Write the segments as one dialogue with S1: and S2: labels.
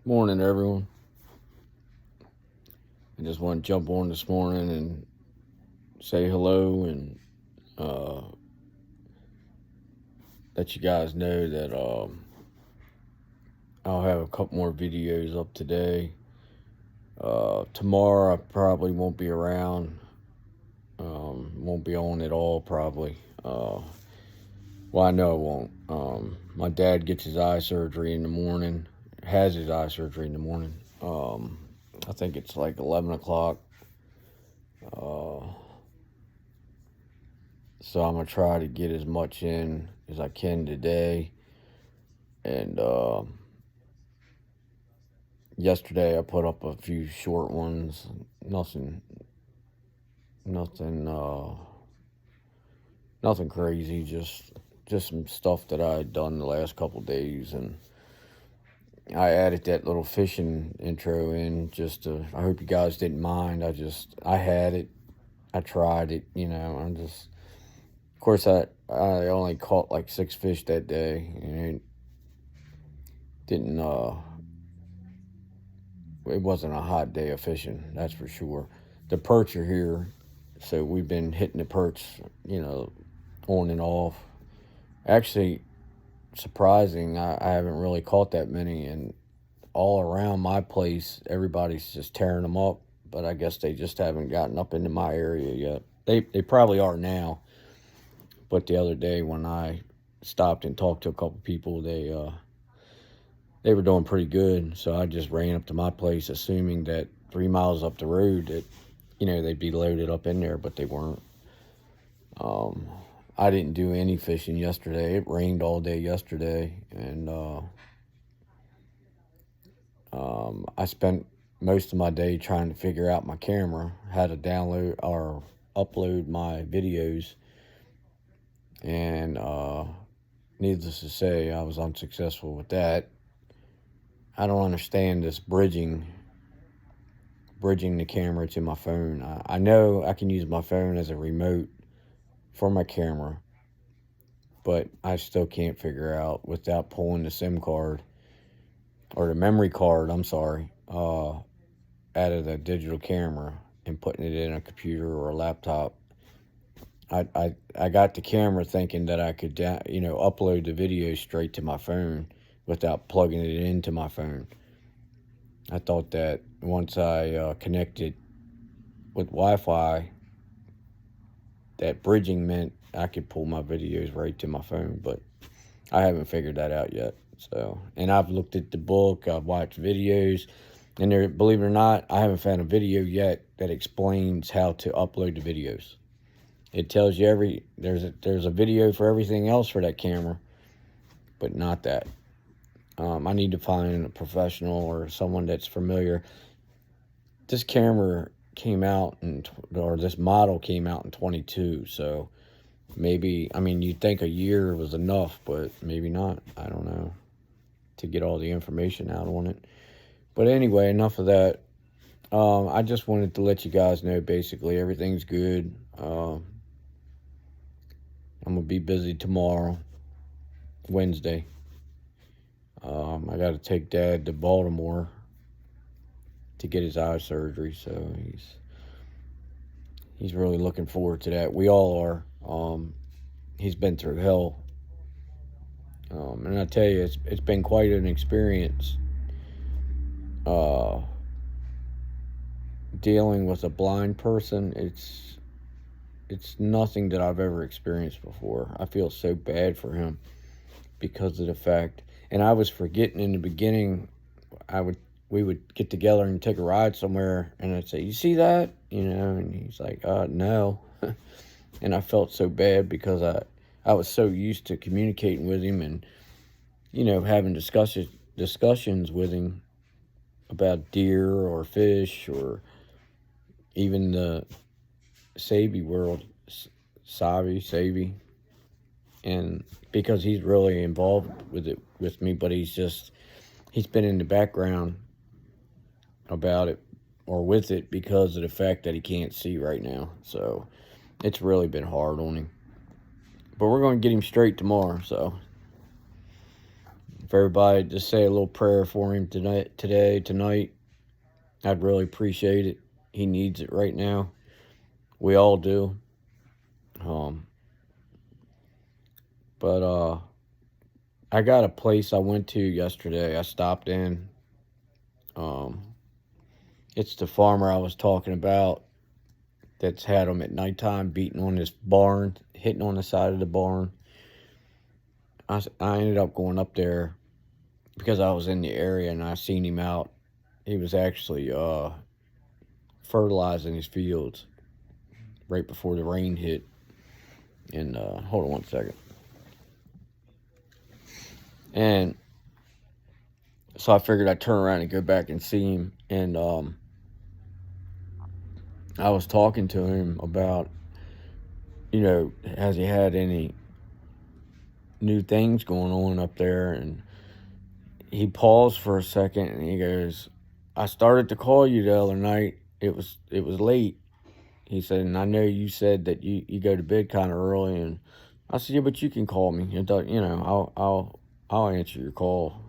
S1: Morning, everyone. I just want to jump on this morning and say hello and uh, let you guys know that I'll have a couple more videos up today. Tomorrow I probably won't be around. Won't be on at all probably. Well, I know I won't. My dad gets his eye surgery in the morning. Has his eye surgery in the morning. I think it's like 11 o'clock. Uh, So I'm gonna try to get as much in as I can today. And yesterday I put up a few short ones. Nothing, nothing, nothing crazy. Just some stuff that I had done the last couple days, and I added that little fishing intro in just to. I hope you guys didn't mind. I had it. I tried it. I'm just. Of course, I only caught like 6 fish that day, and it didn't. It wasn't a hot day of fishing, that's for sure. The perch are here, so we've been hitting the perch, on and off. Actually, surprising, I haven't really caught that many, and all around my place, everybody's just tearing them up. But I guess they just haven't gotten up into my area yet. They probably are now, but the other day when I stopped and talked to a couple people, they were doing pretty good. So I just ran up to my place, assuming that 3 miles up the road that they'd be loaded up in there, but they weren't. Um, I didn't do any fishing yesterday. It rained all day yesterday, and I spent most of my day trying to figure out my camera, how to download or upload my videos, and needless to say, I was unsuccessful with that. I don't understand this bridging the camera to my phone. I know I can use my phone as a remote for my camera, but I still can't figure out without pulling the SIM card or the memory card, I'm sorry, out of the digital camera and putting it in a computer or a laptop. I got the camera thinking that I could, upload the video straight to my phone without plugging it into my phone. I thought that once I connected with Wi-Fi, that bridging meant I could pull my videos right to my phone, but I haven't figured that out yet. So, and I've looked at the book, I've watched videos, and there, believe it or not, I haven't found a video yet that explains how to upload the videos. It tells you there's a video for everything else for that camera, but not that. I need to find a professional or someone that's familiar. This camera came out or this model came out in 22, so maybe, I mean, you'd think a year was enough, but maybe not. I don't know, to get all the information out on it. But anyway, enough of that. I just wanted to let you guys know basically everything's good. I'm going to be busy tomorrow, Wednesday. I got to take Dad to Baltimore to get his eye surgery, so he's really looking forward to that. We all are. He's been through hell, and I tell you, it's been quite an experience. Uh, Dealing with a blind person, it's nothing that I've ever experienced before. I feel so bad for him because of the fact, and I was forgetting in the beginning. We would get together and take a ride somewhere, and I'd say, "You see that?" And he's like, "No," and I felt so bad because I was so used to communicating with him and having discussions with him about deer or fish or even the Savvy world, Savvy, and because he's really involved with it with me, but he's been in the background about it or with it because of the fact that he can't see right now. So it's really been hard on him. But we're going to get him straight tomorrow, so if everybody just say a little prayer for him tonight, I'd really appreciate it. He needs it right now. We all do. Um, but I got a place I went to yesterday. I stopped in. Um, it's the farmer I was talking about that's had them at nighttime beating on this barn, hitting on the side of the barn. I ended up going up there because I was in the area and I seen him out. He was actually fertilizing his fields right before the rain hit. And hold on one second. And so I figured I'd turn around and go back and see him. And I was talking to him about, has he had any new things going on up there? And he paused for a second and he goes, I started to call you the other night. It was late. He said, and I know you said that you go to bed kind of early. And I said, yeah, but you can call me. I'll answer your call.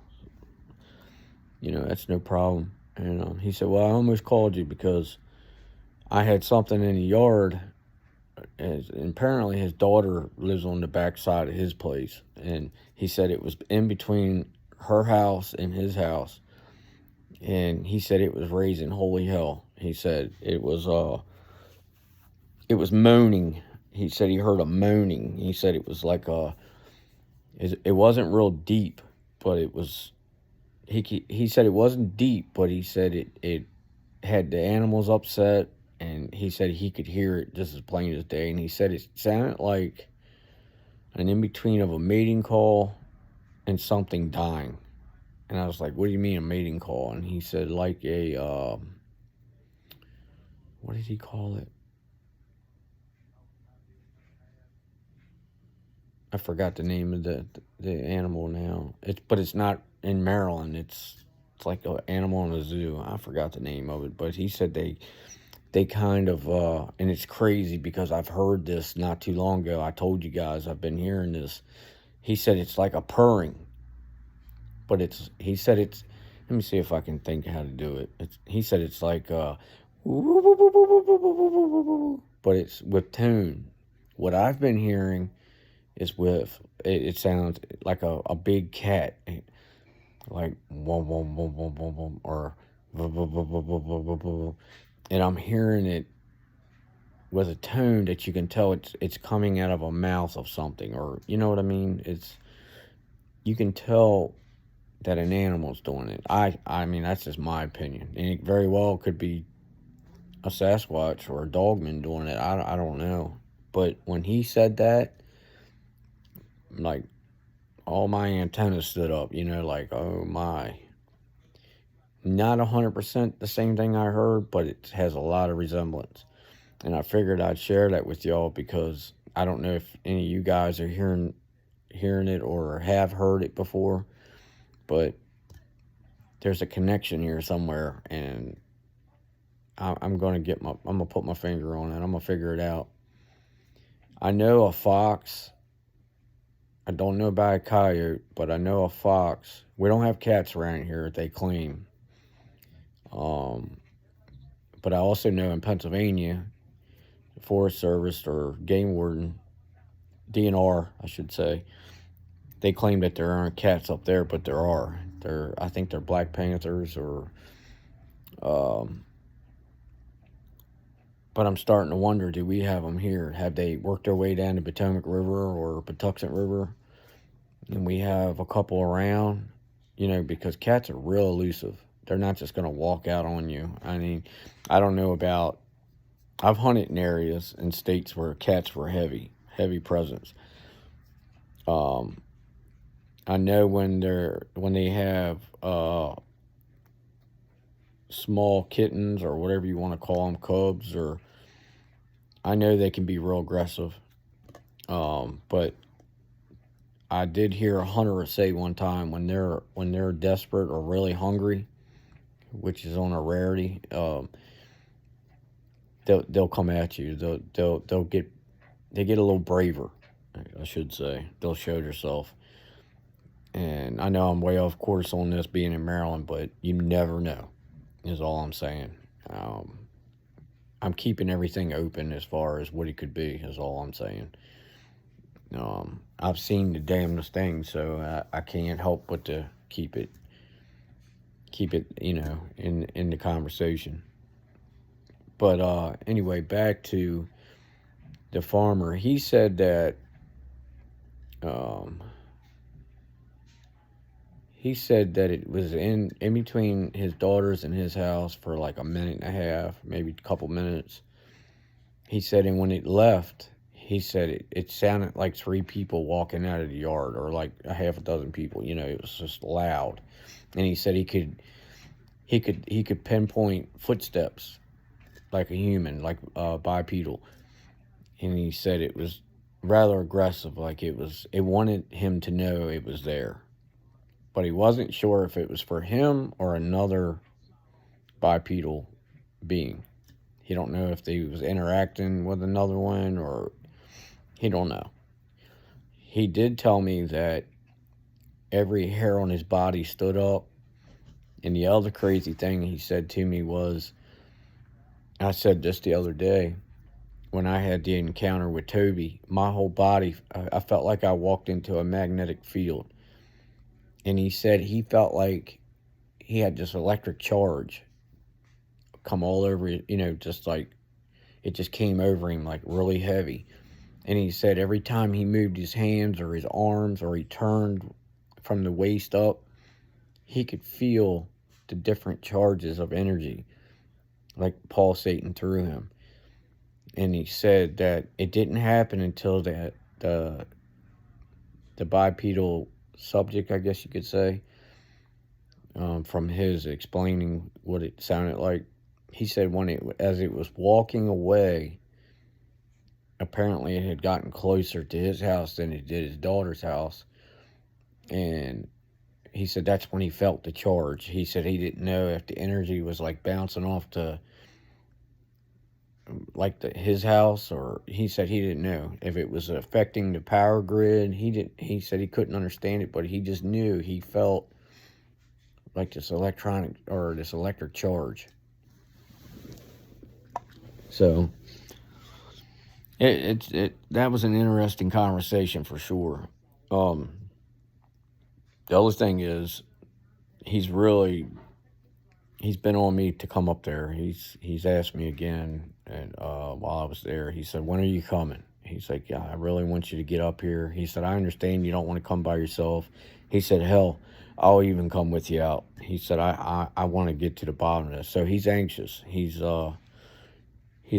S1: That's no problem. And he said, well, I almost called you because I had something in the yard. And apparently his daughter lives on the back side of his place. And he said it was in between her house and his house. And he said it was raising holy hell. He said it was moaning. He said he heard a moaning. He said it was like it wasn't real deep, but it was, he said it wasn't deep, but he said it had the animals upset, and he said he could hear it just as plain as day. And he said it sounded like an in-between of a mating call and something dying. And I was like, what do you mean a mating call? And he said like a, what did he call it? I forgot the name of the animal now. But it's not in Maryland. It's like an animal in a zoo. I forgot the name of it. But he said they kind of, and it's crazy because I've heard this not too long ago. I told you guys I've been hearing this. He said it's like a purring. But he said it's, let me see if I can think how to do it. He said it's like, but it's with tone. What I've been hearing is with, it sounds like a big cat, like wom, wom, wom, wom, wom, wom, or and I'm hearing it with a tone that you can tell it's coming out of a mouth of something, or you know what I mean. You can tell that an animal's doing it. I mean, that's just my opinion, and it very well could be a Sasquatch or a Dogman doing it. I don't know, but when he said that, like, all my antennas stood up, like, oh my. Not 100% the same thing I heard, but it has a lot of resemblance. And I figured I'd share that with y'all because I don't know if any of you guys are hearing it or have heard it before, but there's a connection here somewhere, and I'm gonna put my finger on it. I'm gonna figure it out. I know a fox. I don't know about a coyote, but I know a fox. We don't have cats around here, they claim. But I also know in Pennsylvania, the Forest Service or Game Warden, DNR, I should say, they claim that there aren't cats up there, but there are. I think they're Black Panthers or, but I'm starting to wonder, do we have them here? Have they worked their way down the Potomac River or Patuxent River? And we have a couple around, because cats are real elusive. They're not just going to walk out on you. I mean, I don't know about, I've hunted in areas in states where cats were heavy presence. I know when they have small kittens or whatever you want to call them, cubs, or I know they can be real aggressive. But I did hear a hunter say one time when they're desperate or really hungry, which is on a rarity, they'll come at you. They get a little braver, I should say. They'll show themselves. And I know I'm way off course on this being in Maryland, but you never know, is all I'm saying. Um, I'm keeping everything open as far as what it could be, is all I'm saying. I've seen the damnedest thing, so I can't help but to keep it, in the conversation. But anyway, back to the farmer. He said that um, it was in between his daughters and his house for like a minute and a half, maybe a couple minutes. He said, and when it left, he said it sounded like three people walking out of the yard, or like a half a dozen people. It was just loud. And he said he could pinpoint footsteps like a human, like bipedal. And he said it was rather aggressive, like it wanted him to know it was there, but he wasn't sure if it was for him or another bipedal being. He don't know if he was interacting with another one, or he don't know. He did tell me that every hair on his body stood up. And the other crazy thing he said to me was, I said this the other day, when I had the encounter with Toby, my whole body, I felt like I walked into a magnetic field. And he said he felt like he had this electric charge come all over, just like it just came over him like really heavy. And he said every time he moved his hands or his arms, or he turned from the waist up, he could feel the different charges of energy like pulsating through him. And he said that it didn't happen until the bipedal subject, I guess you could say, from his explaining what it sounded like. He said as it was walking away, apparently it had gotten closer to his house than it did his daughter's house. And he said that's when he felt the charge. He said he didn't know if the energy was like bouncing off to like his house, or he said he didn't know if it was affecting the power grid. He said he couldn't understand it, but he just knew he felt like this electric charge. So that was an interesting conversation for sure. The other thing is, he's been on me to come up there. He's asked me again, and while I was there, he said, "When are you coming?" He's like, "Yeah, I really want you to get up here." He said, "I understand you don't want to come by yourself." He said, "Hell, I'll even come with you out." He said, I want to get to the bottom of this." So he's anxious. He's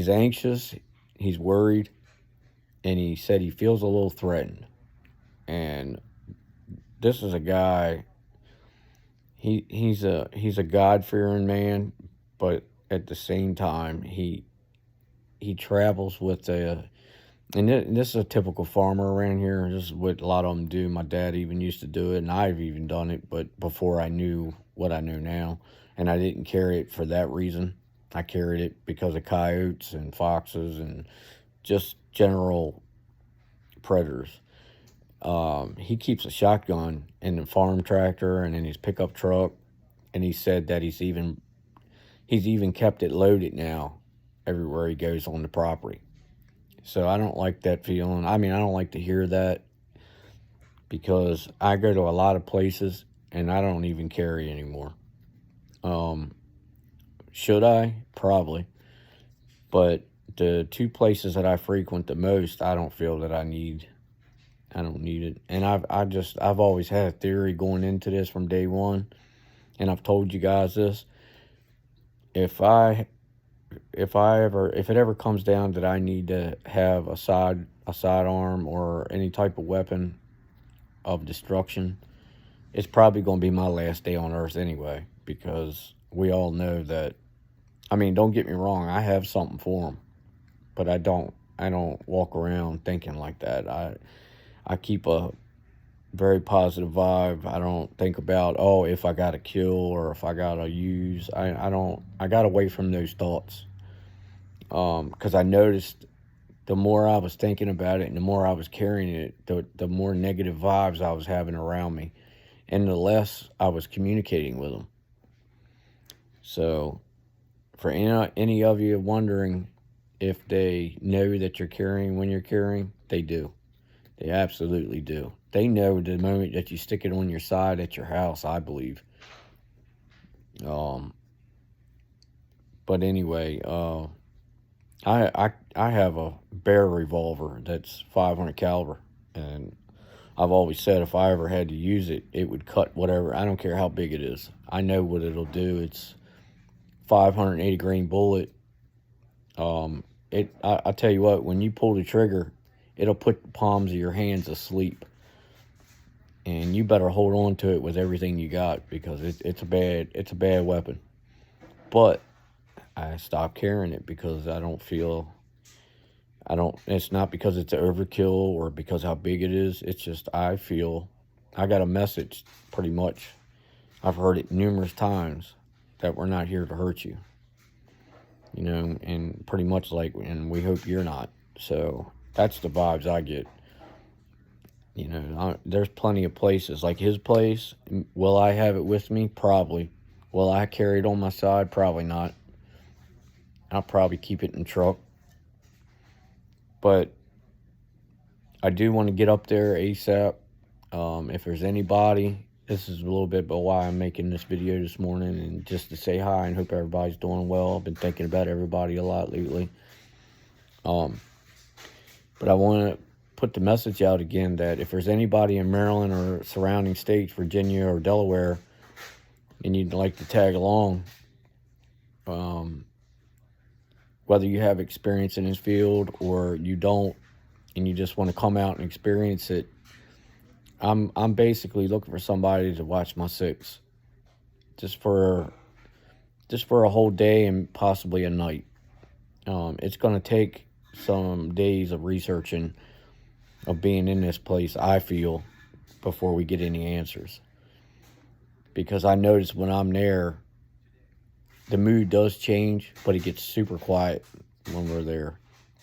S1: anxious. He's worried, and he said he feels a little threatened. And this is a guy. He's a God-fearing man, but at the same time, he travels with and this is a typical farmer around here. This is what a lot of them do. My dad even used to do it, and I've even done it, but before I knew what I know now. And I didn't carry it for that reason. I carried it because of coyotes and foxes and just general predators. He keeps a shotgun in the farm tractor and in his pickup truck, and he said that he's even kept it loaded now everywhere he goes on the property. So I don't like that feeling. I mean, I don't like to hear that, because I go to a lot of places and I don't even carry anymore. Should I? Probably. But the two places that I frequent the most, I don't feel that I don't need it. And I've always had a theory going into this from day one, and I've told you guys this. If it ever comes down that I need to have a sidearm or any type of weapon of destruction, it's probably going to be my last day on Earth anyway, because we all know that. I mean, don't get me wrong, I have something for them, but I don't walk around thinking like that. I keep a very positive vibe. I don't think about, oh, if I got to kill or if I got to use. I got away from those thoughts. Because I noticed the more I was thinking about it and the more I was carrying it, the more negative vibes I was having around me. and the less I was communicating with them. So for any of you wondering if they know that you're carrying when you're carrying, they do. They absolutely do. They know the moment that you stick it on your side at your house, I believe. But anyway, I have a Bear revolver that's 500 caliber, and I've always said if I ever had to use it, it would cut whatever. I don't care how big it is. I know what it'll do. It's 580 grain bullet. I tell you what, when you pull the trigger, it'll put the palms of your hands asleep, and you better hold on to it with everything you got, because it's a bad weapon. But I stopped carrying it because it's not because it's overkill or because how big it is. It's just I feel I got a message, pretty much. I've heard it numerous times, that we're not here to hurt you. And pretty much like, and we hope you're not. So that's the vibes I get. There's plenty of places like his place. Will I have it with me? Probably. Will I carry it on my side? Probably not. I'll probably keep it in the truck. But I do want to get up there ASAP. If there's anybody, this is a little bit about why I'm making this video this morning, and just to say hi and hope everybody's doing well. I've been thinking about everybody a lot lately. But I want to put the message out again that if there's anybody in Maryland or surrounding states, Virginia or Delaware, and you'd like to tag along, whether you have experience in this field or you don't, and you just want to come out and experience it, I'm basically looking for somebody to watch my six, just for a whole day and possibly a night. It's going to take some days of researching, of being in this place, I feel, before we get any answers. Because I notice when I'm there, the mood does change, but it gets super quiet when we're there.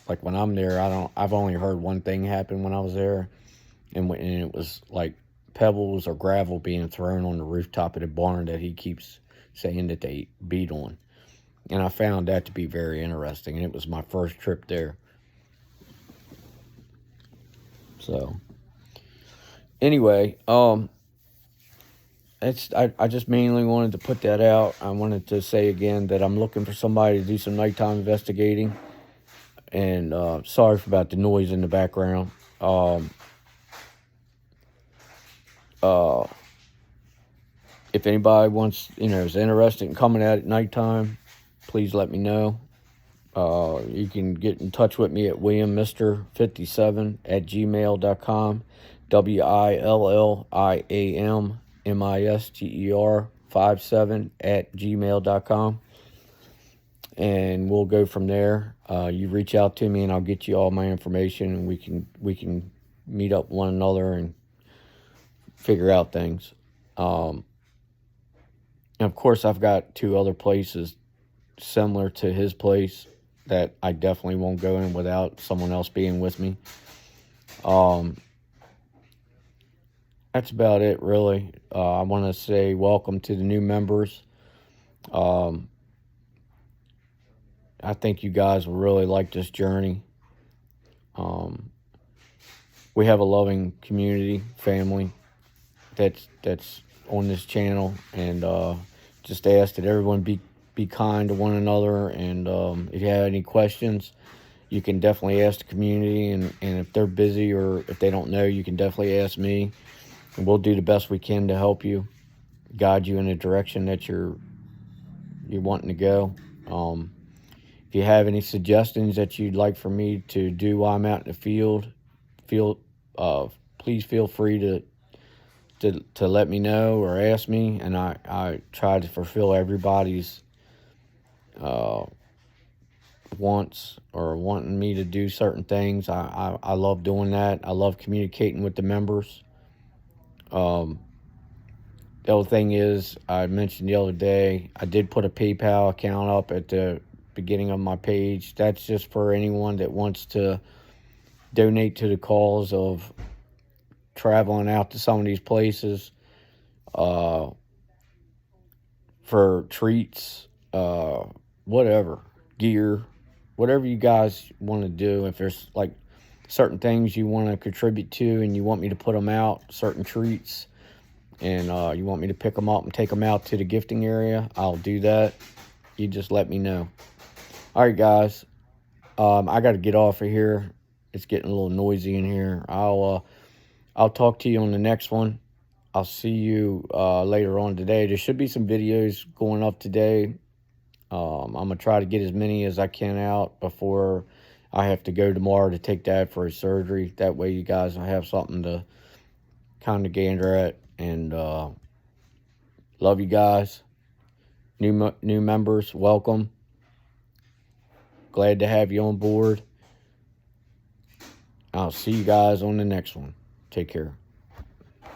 S1: Like when I'm there, I've only heard one thing happen when I was there, and it was like pebbles or gravel being thrown on the rooftop of the barn that he keeps saying that they beat on. And I found that to be very interesting, and it was my first trip there. So anyway, I just mainly wanted to put that out. I wanted to say again that I'm looking for somebody to do some nighttime investigating. And sorry about the noise in the background. If anybody wants, is interested in coming out at nighttime, please let me know. You can get in touch with me at williammister57@gmail.com. WILLIAMMISTER57@gmail.com. And we'll go from there. You reach out to me and I'll get you all my information, and we can meet up one another and figure out things. And of course, I've got 2 other places similar to his place that I definitely won't go in without someone else being with me. That's about it, really. I want to say welcome to the new members. I think you guys will really like this journey. We have a loving community, family that's on this channel, and just ask that everyone be kind to one another. And if you have any questions, you can definitely ask the community, and if they're busy or if they don't know, you can definitely ask me, and we'll do the best we can to help you, guide you in the direction that you're wanting to go. If you have any suggestions that you'd like for me to do while I'm out in the field, please feel free to let me know or ask me, and I try to fulfill everybody's wants or wanting me to do certain things. I love doing that. I love communicating with the members. The other thing is, I mentioned the other day, I did put a PayPal account up at the beginning of my page. That's just for anyone that wants to donate to the cause of traveling out to some of these places, for treats, whatever, gear, whatever you guys want to do. If there's like certain things you want to contribute to and you want me to put them out, certain treats, and you want me to pick them up and take them out to the gifting area, I'll do that. You just let me know. All right, guys. I got to get off of here. It's getting a little noisy in here. I'll talk to you on the next one. I'll see you later on today. There should be some videos going up today. I'm going to try to get as many as I can out before I have to go tomorrow to take Dad for his surgery. That way you guys will have something to kind of gander at. And love you guys. New members, welcome. Glad to have you on board. I'll see you guys on the next one. Take care.